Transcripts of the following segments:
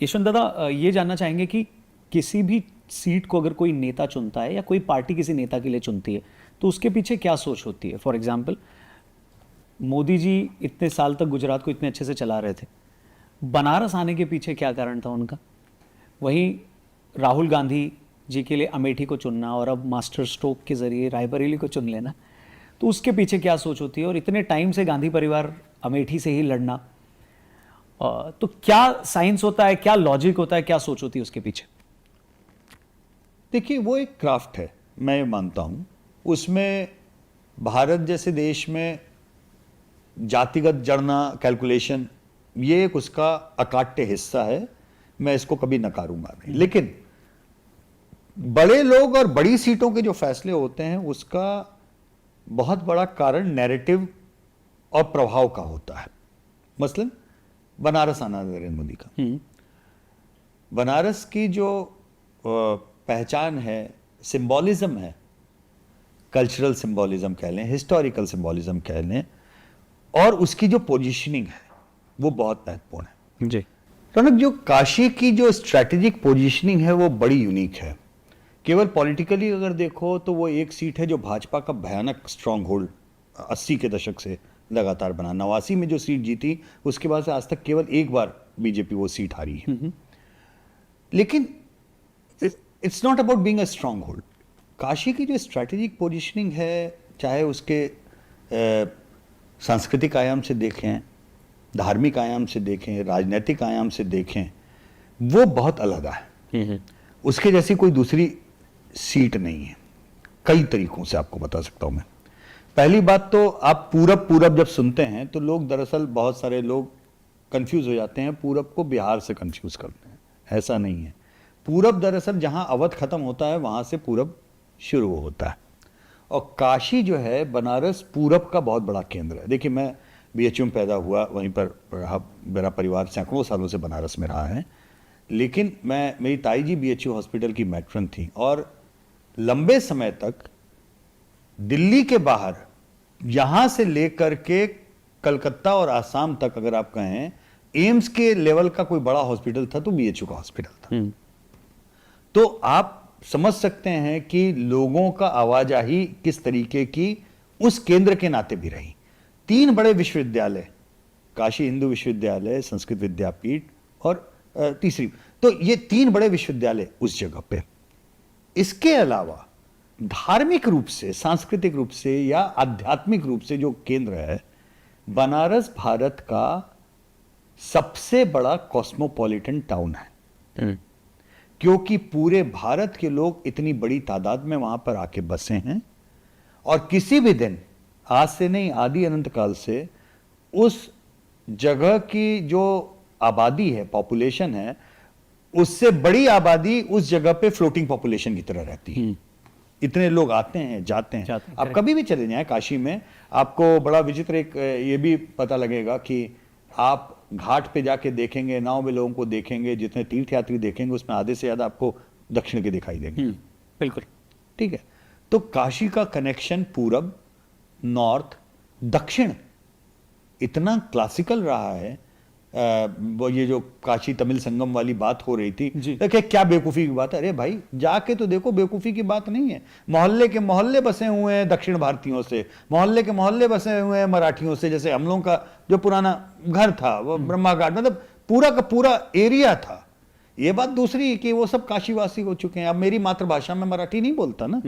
यशवंत दादा, ये जानना चाहेंगे कि किसी भी सीट को अगर कोई नेता चुनता है या कोई पार्टी किसी नेता के लिए चुनती है तो उसके पीछे क्या सोच होती है? फॉर एग्जाम्पल, मोदी जी इतने साल तक गुजरात को इतने अच्छे से चला रहे थे, बनारस आने के पीछे क्या कारण था उनका? वहीं राहुल गांधी जी के लिए अमेठी को चुनना और अब मास्टर स्ट्रोक के जरिए रायबरेली को चुन लेना, तो उसके पीछे क्या सोच होती है? और इतने टाइम से गांधी परिवार अमेठी से ही लड़ना, तो क्या साइंस होता है, क्या लॉजिक होता है, क्या सोच होती है उसके पीछे? देखिए, वो एक क्राफ्ट है, मैं ये मानता हूं। उसमें भारत जैसे देश में जातिगत जड़ना, कैलकुलेशन, ये एक उसका अकाट्य हिस्सा है। मैं इसको कभी नकारूंगा नहीं। लेकिन बड़े लोग और बड़ी सीटों के जो फैसले होते हैं उसका बहुत बड़ा कारण नैरेटिव और प्रभाव का होता है। मसलन बनारस आना नरेंद्र मोदी का, बनारस की जो पहचान है, सिंबॉलिज्म है, कल्चरल सिंबॉलिज्म कह लें, हिस्टोरिकल सिंबॉलिज्म कह लें, और उसकी जो पोजीशनिंग है वो बहुत महत्वपूर्ण है जी। रौनक। जो काशी की जो स्ट्रैटेजिक पोजीशनिंग है वो बड़ी यूनिक है। केवल पॉलिटिकली अगर देखो तो वो एक सीट है जो भाजपा का भयानक स्ट्रांग होल्ड 80 के दशक से लगातार बना। 89 में जो सीट जीती उसके बाद से आज तक केवल एक बार बीजेपी वो सीट हारी है। लेकिन it's not about being a strong hold. Kashi की जो स्ट्रैटेजिक पोजीशनिंग है, चाहे उसके सांस्कृतिक आयाम से देखें, धार्मिक आयाम से देखें, राजनीतिक आयाम से देखें, वो बहुत अलग है। उसके जैसी कोई दूसरी सीट नहीं है। कई तरीकों से आपको बता सकता हूं मैं। पहली बात तो आप पूरब पूरब जब सुनते हैं तो लोग, दरअसल बहुत सारे लोग कंफ्यूज हो जाते हैं, पूरब को बिहार से कंफ्यूज करते हैं। ऐसा नहीं है। पूरब दरअसल जहां अवध खत्म होता है वहां से पूरब शुरू होता है। और काशी जो है, बनारस, पूरब का बहुत बड़ा केंद्र है। देखिए, मैं बीएचयू में पैदा हुआ, वहीं पर मेरा परिवार सैकड़ों सालों से बनारस में रहा है। लेकिन मेरी ताई जी बीएचयू हॉस्पिटल की मैट्रन थी, और लंबे समय तक दिल्ली के बाहर, यहां से लेकर के कलकत्ता और आसाम तक अगर आप कहें, एम्स के लेवल का कोई बड़ा हॉस्पिटल था तो बीएचयू का हॉस्पिटल था। तो आप समझ सकते हैं कि लोगों का आवाजाही किस तरीके की उस केंद्र के नाते भी रही। 3 बड़े विश्वविद्यालय, काशी हिंदू विश्वविद्यालय, संस्कृत विद्यापीठ और तीसरी, तो ये 3 बड़े विश्वविद्यालय उस जगह पे। इसके अलावा धार्मिक रूप से, सांस्कृतिक रूप से या आध्यात्मिक रूप से जो केंद्र है, बनारस भारत का सबसे बड़ा कॉस्मोपॉलिटन टाउन है। क्योंकि पूरे भारत के लोग इतनी बड़ी तादाद में वहां पर आके बसे हैं, और किसी भी दिन, आज से नहीं, आदि अनंत काल से, उस जगह की जो आबादी है, पॉपुलेशन है, उससे बड़ी आबादी उस जगह पे फ्लोटिंग पॉपुलेशन की तरह रहती है। इतने लोग आते हैं, जाते हैं। आप कभी भी चले जाएं काशी में, आपको बड़ा विचित्र एक ये भी पता लगेगा कि आप घाट पे जाके देखेंगे, नाव में लोगों को देखेंगे, जितने तीर्थयात्री देखेंगे उसमें आधे से ज्यादा आपको दक्षिण के दिखाई देंगे। बिल्कुल ठीक है। तो काशी का कनेक्शन पूरब, नॉर्थ, दक्षिण इतना क्लासिकल रहा है। वो ये जो काशी तमिल संगम वाली बात हो रही थी, देखिए क्या बेवकूफी की बात है। अरे भाई, जाके तो देखो, बेवकूफी की बात नहीं है। मोहल्ले के मोहल्ले बसे हुए हैं दक्षिण भारतीयों से, मोहल्ले के मोहल्ले बसे हुए हैं मराठियों से। जैसे हम लोगों का जो पुराना घर था वो ब्रह्मा घाट, मतलब पूरा का पूरा एरिया था। ये बात दूसरी कि वो सब काशीवासी हो चुके हैं। अब मेरी मातृभाषा में मराठी नहीं बोलता ना,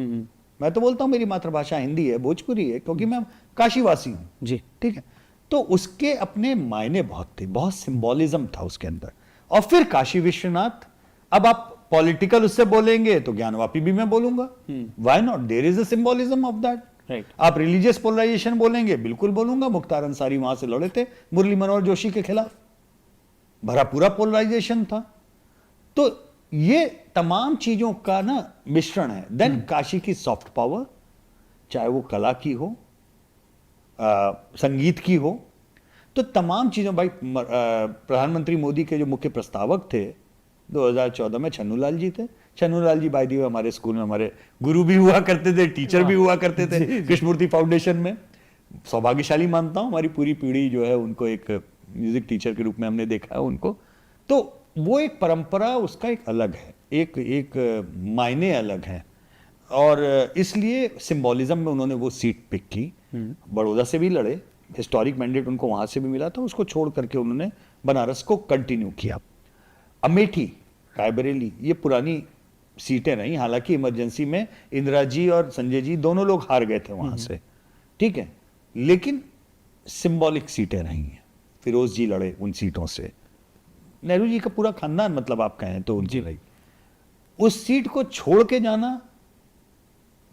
मैं तो बोलता हूं मेरी मातृभाषा हिंदी है, भोजपुरी है, क्योंकि मैं काशीवासी हूं जी। ठीक है। तो उसके अपने मायने बहुत थे, बहुत सिंबॉलिज्म था उसके अंदर। और फिर काशी विश्वनाथ, अब आप पॉलिटिकल उससे बोलेंगे तो ज्ञानवापी भी मैं बोलूंगा, why not, there is a symbolism of that. Right. आप रिलीजियस पोलराइजेशन बोलेंगे, बिल्कुल बोलूंगा। मुख्तार अंसारी वहां से लड़े थे मुरली मनोहर जोशी के खिलाफ, भरा पूरा पोलराइजेशन था। तो ये तमाम चीजों का ना मिश्रण है। देन काशी की सॉफ्ट पावर, चाहे वो कला की हो, संगीत की हो, तो तमाम चीजों। भाई, प्रधानमंत्री मोदी के जो मुख्य प्रस्तावक थे 2014 में छन्नूलाल जी थे। छन्नूलाल जी बाय द वे हमारे स्कूल में हमारे गुरु भी हुआ करते थे, टीचर भी हुआ करते थे कृष्णमूर्ति फाउंडेशन में। सौभाग्यशाली मानता हूं, हमारी पूरी पीढ़ी जो है उनको एक म्यूजिक टीचर के रूप में हमने देखा है उनको। तो वो एक परंपरा, उसका एक अलग है, एक मायने अलग है, और इसलिए सिंबॉलिज्म में उन्होंने वो सीट पिक की। बड़ौदा से भी लड़े, हिस्टोरिक मैंडेट उनको वहां से भी मिला था, उसको छोड़ करके उन्होंने बनारस को कंटिन्यू किया। अमेठी, रायबरेली, ये पुरानी सीटें रही, हालांकि इमरजेंसी में इंदिरा जी और संजय जी दोनों लोग हार गए थे वहां से, ठीक है, लेकिन सिंबॉलिक सीटें रही हैं। फिरोज जी लड़े उन सीटों से, नेहरू जी का पूरा खानदान, मतलब आप कहें तो उनकी रही। उस सीट को छोड़ के जाना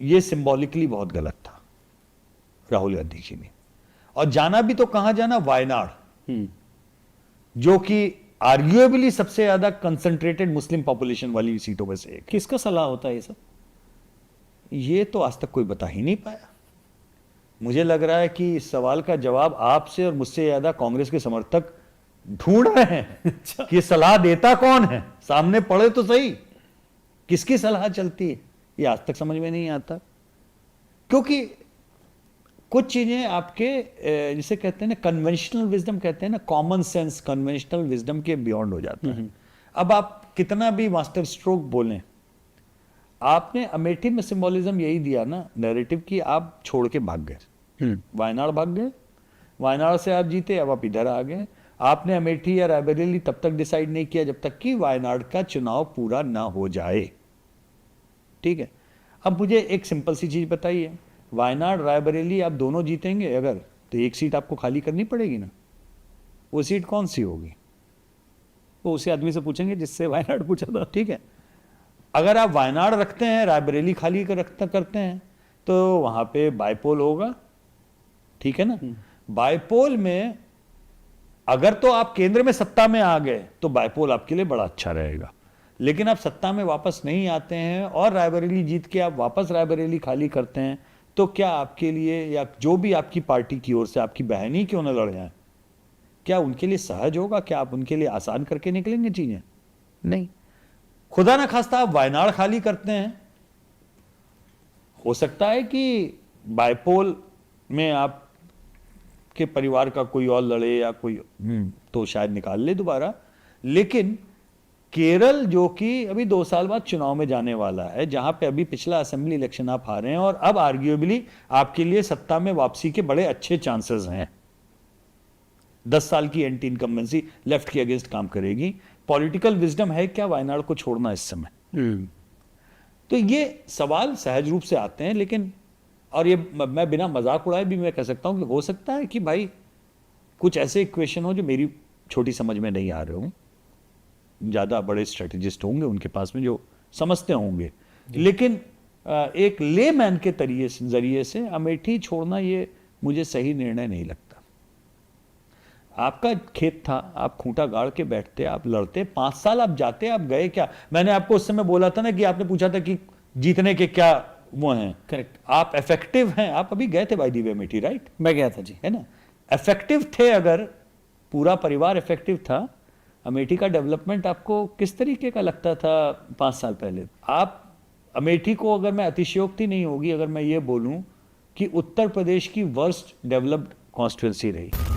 ये सिंबॉलिकली बहुत गलत था राहुल गांधी जी ने। और जाना भी तो कहां जाना, वायनाड, जो कि आर्ग्यूएबली सबसे ज्यादा कंसंट्रेटेड मुस्लिम पॉपुलेशन वाली सीटों में से एक। किसका सलाह होता है ये सब? ये तो आज तक कोई बता ही नहीं पाया। मुझे लग रहा है कि इस सवाल का जवाब आपसे और मुझसे ज्यादा कांग्रेस के समर्थक ढूंढ रहे हैं कि ये सलाह देता कौन है, सामने पड़े तो सही, किसकी सलाह चलती है, ये आज तक समझ में नहीं आता। क्योंकि कुछ चीजें आपके जिसे कहते हैं ना कन्वेंशनल विजडम कहते हैं ना, कॉमन सेंस कन्वेंशनल विजडम के बियॉन्ड हो जाता है। अब आप कितना भी मास्टर स्ट्रोक बोलें, आपने अमेठी में सिंबोलिज्म यही दिया ना नैरेटिव की, आप छोड़ के भाग गए, वायनाड भाग गए, वायनाड से आप जीते, अब आप इधर आ गए। आपने अमेठी या रायबरेली तब तक डिसाइड नहीं किया जब तक कि वायनाड का चुनाव पूरा ना हो जाए, ठीक है। अब मुझे एक सिंपल सी चीज बताइए, वायनाड रायबरेली आप दोनों जीतेंगे अगर, तो एक सीट आपको खाली करनी पड़ेगी ना, वो सीट कौन सी होगी? वो उसी आदमी से पूछेंगे जिससे वायनाड पूछा था, ठीक है। अगर आप वायनाड रखते हैं, रायबरेली खाली करते हैं, तो वहां पे बाइपोल होगा, ठीक है ना। बाइपोल में अगर तो आप केंद्र में सत्ता में आ गए तो बाइपोल आपके लिए बड़ा अच्छा रहेगा, लेकिन आप सत्ता में वापस नहीं आते हैं और रायबरेली जीत के आप वापस रायबरेली खाली करते हैं, तो क्या आपके लिए या जो भी आपकी पार्टी की ओर से आपकी बहन ही क्यों न लड़ जाए, क्या उनके लिए सहज होगा? क्या आप उनके लिए आसान करके निकलेंगे चीजें? नहीं। खुदा ना खास्ता आप वायनाड खाली करते हैं, हो सकता है कि बाइपोल में आप के परिवार का कोई और लड़े या कोई तो शायद निकाल ले दोबारा, लेकिन केरल जो कि अभी 2 साल बाद चुनाव में जाने वाला है, जहां पे अभी पिछला असेंबली इलेक्शन आप हारे हैं और अब आर्ग्यूएबली आपके लिए सत्ता में वापसी के बड़े अच्छे चांसेस हैं, 10 साल की एंटी इनकम्बेंसी लेफ्ट के अगेंस्ट काम करेगी, पॉलिटिकल विजडम है क्या वायनाड को छोड़ना इस समय? तो ये सवाल सहज रूप से आते हैं, लेकिन और ये मैं बिना मजाक उड़ाए भी मैं कह सकता हूं कि हो सकता है कि भाई कुछ ऐसे इक्वेशन हो जो मेरी छोटी समझ में नहीं आ रहे हों, ज्यादा बड़े स्ट्रेटेजिस्ट होंगे उनके पास में जो समझते होंगे, लेकिन एक लेमैन के जरिए से अमेठी छोड़ना ये मुझे सही निर्णय नहीं लगता। आपका खेत था, आप खूंटा गाड़ के बैठते, आप लड़ते, 5 साल आप जाते, आप गए क्या? मैंने आपको उस समय बोला था ना कि आपने पूछा था कि जीतने के क्या वो हैं, करेक्ट, आप इफेक्टिव हैं, आप अभी गए थे by the way Amethi, right? मैं गया था जी, है ना, इफेक्टिव थे, अगर पूरा परिवार इफेक्टिव था, अमेठी का डेवलपमेंट आपको किस तरीके का लगता था 5 साल पहले? आप अमेठी को, अगर मैं अतिशयोक्ति नहीं होगी अगर मैं ये बोलूं कि उत्तर प्रदेश की वर्स्ट डेवलप्ड कॉन्स्टिट्यूंसी रही।